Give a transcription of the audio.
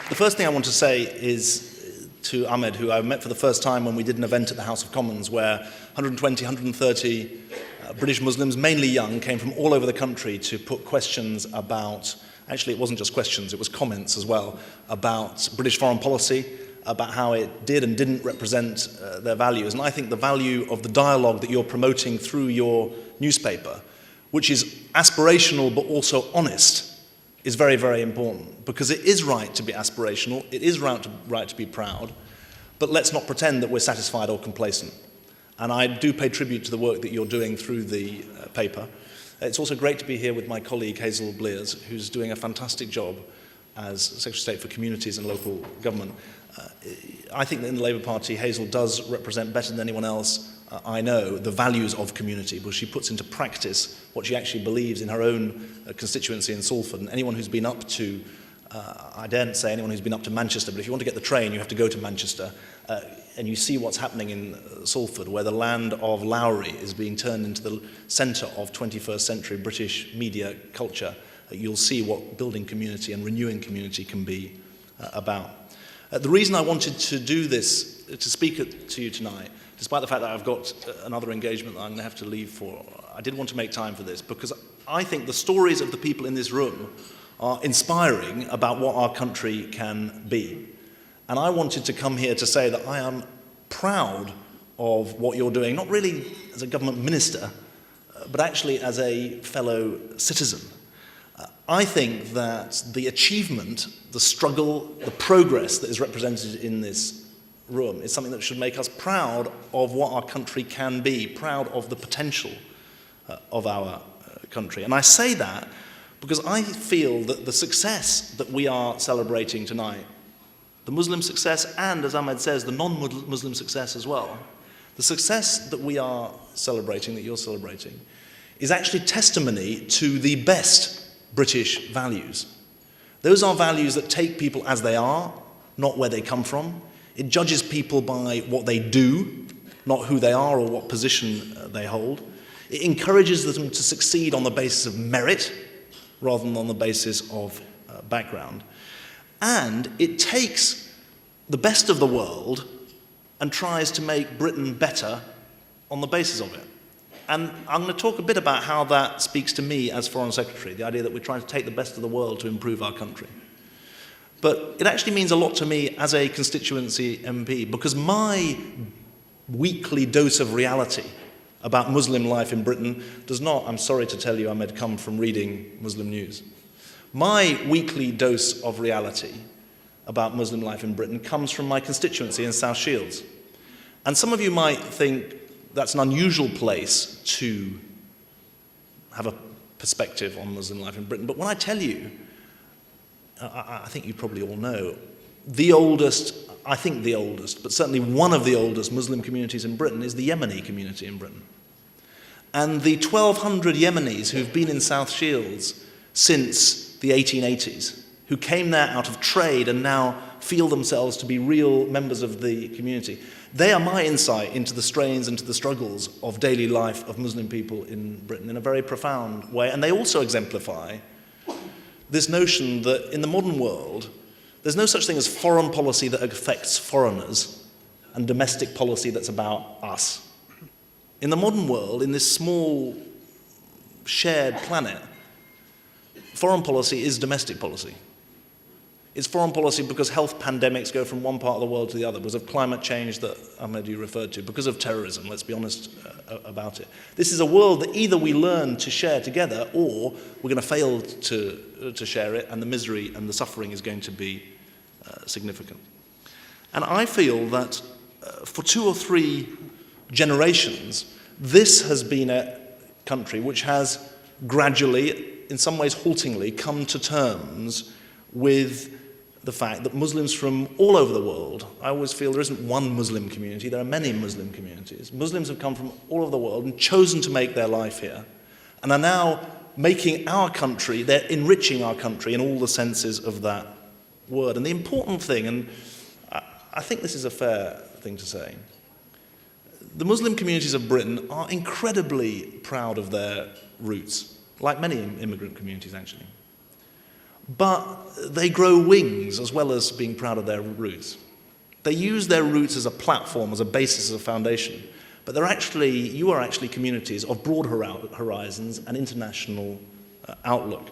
The first thing I want to say is to Ahmed, who I met for the first time when we did an event at the House of Commons where 120, 130 British Muslims, mainly young, came from all over the country to put questions about, actually it wasn't just questions, it was comments as well, about British foreign policy, about how it did and didn't represent their values. And I think the value of the dialogue that you're promoting through your newspaper, which is aspirational but also honest, is very, very important, because it is right to be aspirational, it is right to be proud, but let's not pretend that we're satisfied or complacent. And I do pay tribute to the work that you're doing through the paper. It's also great to be here with my colleague Hazel Blears, who's doing a fantastic job as Secretary of State for Communities and Local Government. I think that in the Labour Party, Hazel does represent better than anyone else I know the values of community, because she puts into practice what she actually believes in her own constituency in Salford. And anyone who's been up to, I daren't say anyone who's been up to Manchester, but if you want to get the train, you have to go to Manchester, and you see what's happening in Salford, where the land of Lowry is being turned into the centre of 21st century British media culture. You'll see what building community and renewing community can be about. The reason I wanted to do this, to speak to you tonight, despite the fact that I've got another engagement that I'm going to have to leave for, I did want to make time for this, because I think the stories of the people in this room are inspiring about what our country can be. And I wanted to come here to say that I am proud of what you're doing, not really as a government minister, but actually as a fellow citizen. I think that the achievement, the struggle, the progress that is represented in this room is something that should make us proud of what our country can be, proud of the potential of our country. And I say that because I feel that the success that we are celebrating tonight, the Muslim success and, as Ahmed says, the non-Muslim success as well, the success that we are celebrating, that you're celebrating, is actually testimony to the best British values. Those are values that take people as they are, not where they come from. It judges people by what they do, not who they are or what position they hold. It encourages them to succeed on the basis of merit rather than on the basis of background. And it takes the best of the world and tries to make Britain better on the basis of it. And I'm going to talk a bit about how that speaks to me as Foreign Secretary, the idea that we're trying to take the best of the world to improve our country. But it actually means a lot to me as a constituency MP, because my weekly dose of reality about Muslim life in Britain does not, I'm sorry to tell you, Ahmed, come from reading Muslim news. My weekly dose of reality about Muslim life in Britain comes from my constituency in South Shields. And some of you might think that's an unusual place to have a perspective on Muslim life in Britain. But when I tell you, I think you probably all know, the oldest, but certainly one of the oldest Muslim communities in Britain is the Yemeni community in Britain. And the 1,200 Yemenis who've been in South Shields since the 1880s, who came there out of trade and now feel themselves to be real members of the community, they are my insight into the strains and to the struggles of daily life of Muslim people in Britain in a very profound way. And they also exemplify this notion that in the modern world, there's no such thing as foreign policy that affects foreigners and domestic policy that's about us. In the modern world, in this small shared planet, foreign policy is domestic policy. It's foreign policy because health pandemics go from one part of the world to the other, because of climate change that Ahmed you referred to, because of terrorism, let's be honest about it. This is a world that either we learn to share together or we're going to fail to share it, and the misery and the suffering is going to be significant. And I feel that for 2 or 3 generations, this has been a country which has gradually, in some ways haltingly, come to terms with the fact that Muslims from all over the world, I always feel there isn't one Muslim community, there are many Muslim communities. Muslims have come from all over the world and chosen to make their life here, and are now making our country, they're enriching our country in all the senses of that word. And the important thing, and I think this is a fair thing to say, the Muslim communities of Britain are incredibly proud of their roots, like many immigrant communities actually. but they grow wings as well as being proud of their roots. They use their roots as a platform, as a basis, as a foundation, but you are actually communities of broad horizons and international outlook.